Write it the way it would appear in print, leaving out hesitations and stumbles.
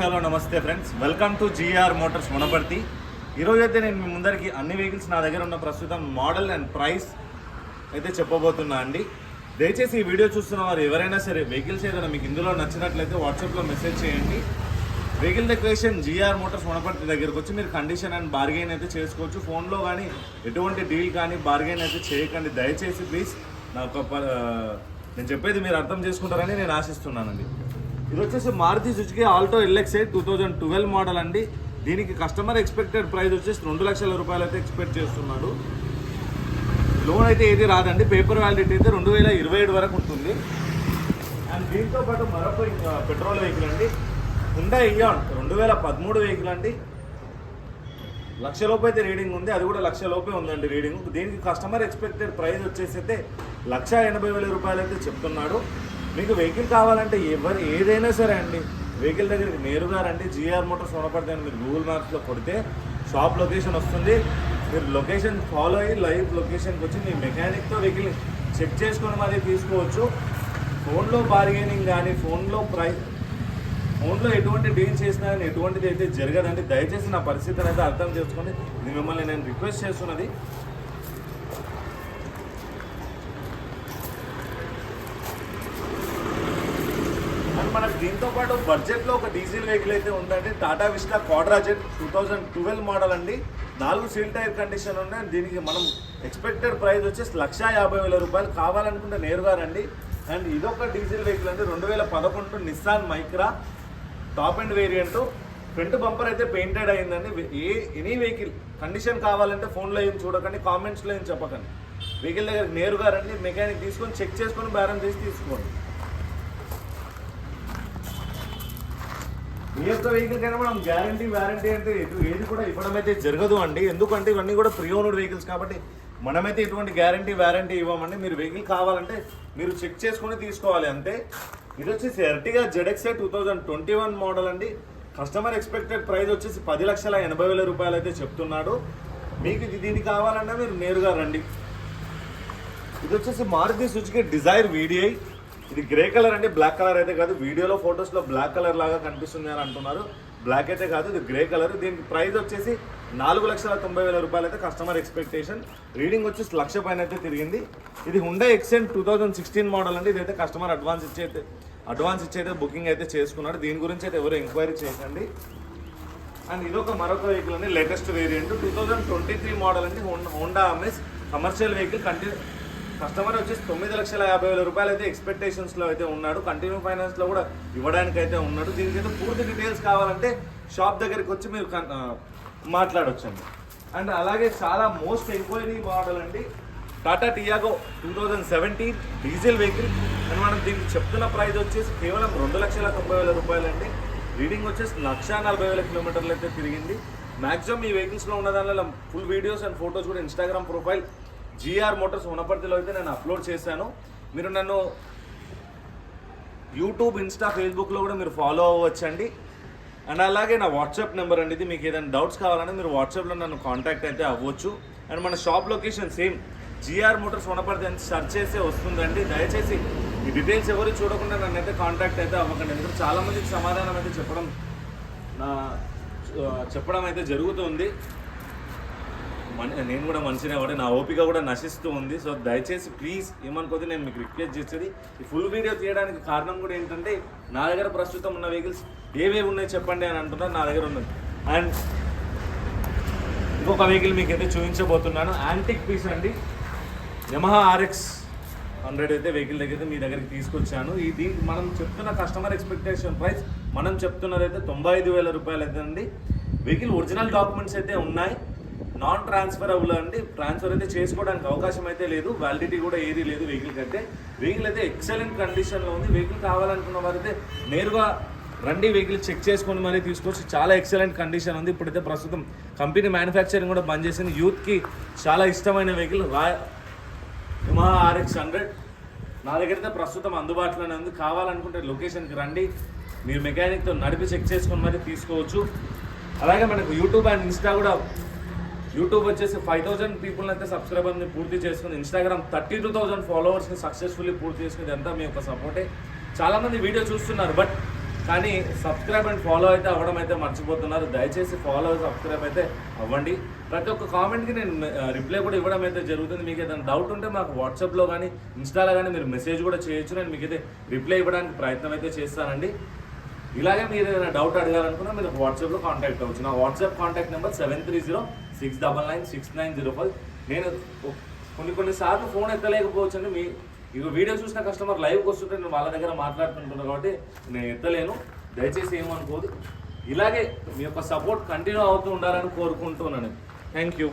Hello నమస్తే friends, welcome to GR Motors Wanaparthy. ఈరోజు అయితే నేను మీ ముందరికి అన్ని వెహికల్స్ నా దగ్గర ఉన్న ప్రస్తుతం మోడల్ అండ్ ప్రైస్ అయితే చెప్పబోతున్నా అండి. దయచేసి ఈ వీడియో చూస్తున్న వారు ఎవరైనా సరే వెహికల్స్ ఏదైనా మీకు ఇందులో నచ్చినట్లయితే వాట్సాప్లో మెసేజ్ చేయండి. Vehicle decoration GR Motors Wanaparthy దగ్గరకు వచ్చి మీరు కండిషన్ అండ్ బార్గెయిన్ అయితే చేసుకోవచ్చు. ఫోన్లో కానీ ఎటువంటి డీల్ కానీ బార్గెయిన్ అయితే చేయకండి దయచేసి ప్లీజ్. నేను చెప్పేది మీరు అర్థం చేసుకుంటారని నేను ఆశిస్తున్నానండి. ఇది వచ్చేసి Maruti Suzuki Alto LXI 2012 model అండి. దీనికి కస్టమర్ ఎక్స్పెక్టెడ్ ప్రైస్ వచ్చేసి 2 లక్షల రూపాయలు అయితే ఎక్స్పెక్ట్ చేస్తున్నాడు. లోన్ అయితే ఏది రాదండి, పేపర్ వ్యాలిడిటీ అయితే 2027 వరకు ఉంటుంది. అండ్ దీంతో పాటు మరొక పెట్రోల్ వెహికల్ అండి, హుండా ఇయాన్ 2013 వెహికల్ అండి. లక్షలోపు అయితే రీడింగ్ ఉంది, అది కూడా లక్షలోపే ఉందండి రీడింగ్. దీనికి కస్టమర్ ఎక్స్పెక్టెడ్ ప్రైస్ వచ్చేసి అయితే 1,80,000 రూపాయలు అయితే చెప్తున్నాడు. మీకు వెహికల్ కావాలంటే ఏదైనా సరే అండి వెహికల్ దగ్గరికి నేరుగా రండి. జిఆర్ మోటార్స్ వనపర్తి అని మీరు గూగుల్ మ్యాప్స్లో కొడితే షాప్ లొకేషన్ వస్తుంది. మీరు లొకేషన్ ఫాలో అయ్యి లైవ్ లొకేషన్కి వచ్చి మీ మెకానిక్తో వెహికల్ చెక్ చేసుకొని మరీ తీసుకోవచ్చు. ఫోన్లో బార్గెనింగ్ కానీ ఫోన్లో ఎటువంటి డీల్ చేసినా కానీ ఎటువంటిది అయితే జరగదండి. దయచేసి నా పరిస్థితిని అయితే అర్థం చేసుకోండి. ఇది మిమ్మల్ని నేను రిక్వెస్ట్ చేస్తున్నది. మనకు దీంతో పాటు బడ్జెట్లో ఒక డీజిల్ వెహికల్ అయితే ఉందండి, టాటా విస్టా క్వాడ్రాజెట్ 2012 మోడల్ అండి. 4 సీల్ టైర్ కండిషన్ ఉన్నాయి. దీనికి మనం ఎక్స్పెక్టెడ్ ప్రైస్ వచ్చేసి 1,50,000 రూపాయలు. కావాలనుకుంటే నేరుగా రండి. అండ్ ఇదొక డీజిల్ వెహికల్ అండి, 2011 Nissan Micra top and variant. Front bumper అయితే పెయింటెడ్ అయిందండి. ఎనీ వెహికల్ కండిషన్ కావాలంటే ఫోన్లో ఏం చూడకండి, కామెంట్స్లో ఏం చెప్పకండి. వెహికల్ దగ్గర నేరుగా రండి, మెకానిక్ తీసుకొని చెక్ చేసుకొని బేరం చేసి తీసుకోండి. ఈ యొక్క వెహికల్ కైనా మనం గ్యారంటీ వారంటీ అంటే ఏది కూడా ఇవ్వడం అయితే జరగదు అండి. ఎందుకంటే ఇవన్నీ కూడా ప్రీ ఓన్డ్ వెహికల్స్ కాబట్టి మనమైతే ఎటువంటి గ్యారంటీ వారంటీ ఇవ్వమండి. మీరు వెహికల్ కావాలంటే మీరు చెక్ చేసుకొని తీసుకోవాలి అంతే. ఇది వచ్చేసి ఎర్టిగా ZXi 2021 మోడల్ అండి. కస్టమర్ ఎక్స్పెక్టెడ్ ప్రైస్ వచ్చేసి 10,80,000 రూపాయలు అయితే చెప్తున్నాడు. మీకు దీనికి కావాలన్నా మీరు నేరుగా రండి. ఇది వచ్చేసి మారుతి సుజుకి డిజైర్ VDI. ఇది గ్రే కలర్ అంటే బ్లాక్ కలర్ అయితే కాదు. వీడియోలో ఫొటోస్లో బ్లాక్ కలర్ లాగా కనిపిస్తుంది అని అంటున్నారు. బ్లాక్ అయితే కాదు, ఇది గ్రే కలర్. దీనికి ప్రైస్ వచ్చేసి 4,90,000 రూపాయలు అయితే కస్టమర్ ఎక్స్పెక్టేషన్. రీడింగ్ వచ్చేసి 1,00,000 పైన అయితే తిరిగింది. ఇది హుండా ఎక్సెంట్ 2016 మోడల్ అండి. ఇదైతే కస్టమర్ అడ్వాన్స్ ఇచ్చైతే బుకింగ్ అయితే చేసుకున్నాడు. దీని గురించి అయితే ఎవరు ఎంక్వైరీ చేయకండి. అండ్ ఇదొక మరొక వెహికల్ అండి, లేటెస్ట్ వేరియంట్ 2023 మోడల్ అండి. Honda amaze commercial vehicle. Customer వచ్చేసి 9,50,000 రూపాయలు అయితే ఎక్స్పెక్టేషన్స్లో అయితే ఉన్నాడు. కంటిన్యూ ఫైనాన్స్లో కూడా ఇవ్వడానికి అయితే ఉన్నాడు. దీనికైతే పూర్తి డీటెయిల్స్ కావాలంటే షాప్ దగ్గరికి వచ్చి మీరు మాట్లాడొచ్చండి. అండ్ అలాగే చాలా మోస్ట్ ఎంక్వైరీ మోడల్ అండి, Tata Tiago 2017 diesel vehicle. And మనం దీనికి చెప్తున్న ప్రైస్ వచ్చేసి కేవలం 2,90,000 రూపాయలు అండి. రీడింగ్ వచ్చేసి 1,40,000 కిలోమీటర్లు అయితే తిరిగింది. మ్యాక్సిమం ఈ వెహికల్స్లో ఉన్న దానిలో ఫుల్ వీడియోస్ అండ్ ఫొటోస్ కూడా ఇన్స్టాగ్రామ్ ప్రొఫైల్ జిఆర్ మోటార్స్ వనపర్తిలో అయితే నేను అప్లోడ్ చేశాను. మీరు నన్ను యూట్యూబ్, ఇన్స్టా, ఫేస్బుక్లో కూడా మీరు ఫాలో అవ్వచ్చండి. అండ్ అలాగే నా వాట్సాప్ నెంబర్ అండి ఇది. మీకు ఏదైనా డౌట్స్ కావాలంటే మీరు వాట్సాప్లో నన్ను కాంటాక్ట్ అయితే అవ్వచ్చు. అండ్ మన shop location same GR Motors Wanaparthy అని సెర్చ్ చేస్తే వస్తుందండి. దయచేసి ఈ డీటెయిల్స్ ఎవరు చూడకుండా నన్ను అయితే కాంటాక్ట్ అయితే అవ్వకండి. ఎందుకంటే చాలామందికి సమాధానం అయితే చెప్పడం అయితే జరుగుతుంది. నేను కూడా మంచిగా వాడే, నా ఓపిక కూడా నశిస్తూ ఉంది. సో దయచేసి ప్లీజ్ ఏమనుకోదు, నేను మీకు రిక్వెస్ట్ చేసేది ఈ ఫుల్ వీడియో తీయడానికి కారణం కూడా ఏంటంటే నా దగ్గర ప్రస్తుతం ఉన్న వెహికల్స్ ఏవేవి ఉన్నాయి చెప్పండి అని అంటున్నారు. నా దగ్గర ఉన్నది. అండ్ ఇంకొక వెహికల్ మీకు అయితే చూపించబోతున్నాను, యాంటిక్ పీస్ అండి. యమహా RX 100 అయితే వెహికల్ దగ్గర మీ దగ్గరికి తీసుకొచ్చాను. దీనికి మనం చెప్తున్న కస్టమర్ ఎక్స్పెక్టేషన్ ప్రైస్ మనం చెప్తున్నది అయితే 95,000 రూపాయలు అయితే అండి. వెహికల్ ఒరిజినల్ డాక్యుమెంట్స్ అయితే ఉన్నాయి, నాన్ ట్రాన్స్ఫరబుల్ అండి. ట్రాన్స్ఫర్ అయితే చేసుకోవడానికి అవకాశం అయితే లేదు, వ్యాలిడిటీ కూడా ఏది లేదు వెహికల్కి అయితే. వెహికల్ అయితే ఎక్సలెంట్ కండిషన్లో ఉంది. వెహికల్ కావాలనుకున్న వారైతే నేరుగా రండి, వెహికల్ చెక్ చేసుకొని మరీ తీసుకోవచ్చు. చాలా ఎక్సలెంట్ కండిషన్ ఉంది. ఇప్పుడైతే ప్రస్తుతం కంపెనీ మ్యానుఫ్యాక్చరింగ్ కూడా బంద్ చేసింది. యూత్కి చాలా ఇష్టమైన వెహికల్ యమహా RX 100 నా దగ్గర అయితే ప్రస్తుతం అందుబాటులోనే ఉంది. కావాలనుకుంటే లొకేషన్కి రండి, మీరు మెకానిక్తో నడిపి చెక్ చేసుకొని మరీ తీసుకోవచ్చు. అలాగే మనకు యూట్యూబ్ అండ్ ఇన్స్టా కూడా యూట్యూబ్ వచ్చేసి 5,000 పీపుల్ని అయితే సబ్స్క్రైబర్ని పూర్తి చేసుకుంది. ఇన్స్టాగ్రామ్ 32,000 ఫాలోవర్స్ని సక్సెస్ఫుల్లీ పూర్తి చేసుకుంది. అంతా మీ యొక్క సపోర్టే. చాలామంది వీడియో చూస్తున్నారు, బట్ కానీ సబ్స్క్రైబ్ అండ్ ఫాలో అయితే అవ్వడం అయితే మర్చిపోతున్నారు. దయచేసి ఫాలో సబ్స్క్రైబ్ అయితే అవ్వండి. ప్రతి ఒక్క కామెంట్కి నేను రిప్లై కూడా ఇవ్వడం అయితే జరుగుతుంది. మీకు ఏదైనా డౌట్ ఉంటే మాకు వాట్సాప్లో కానీ ఇన్స్టాలో కానీ మీరు మెసేజ్ కూడా చేయొచ్చు. నేను మీకు అయితే రిప్లై ఇవ్వడానికి ప్రయత్నం అయితే చేస్తానండి. ఇలాగే మీరు ఏదైనా డౌట్ అడగాలనుకున్నా మీరు వాట్సాప్లో కాంటాక్ట్ అవ్వచ్చు. నా వాట్సాప్ కాంటాక్ట్ నెంబర్ 7306996905. నేను కొన్నిసార్లు ఫోన్ ఎత్తలేకపోవచ్చు అండి. మీ ఇక వీడియో చూసిన కస్టమర్ లైవ్కి వస్తుంటే నేను వాళ్ళ దగ్గర మాట్లాడుతుంటున్నాను కాబట్టి నేను ఎత్తలేను. దయచేసి ఏమనుకోదు. ఇలాగే మీ యొక్క సపోర్ట్ కంటిన్యూ అవుతూ ఉండాలని కోరుకుంటున్నాను. Thank you.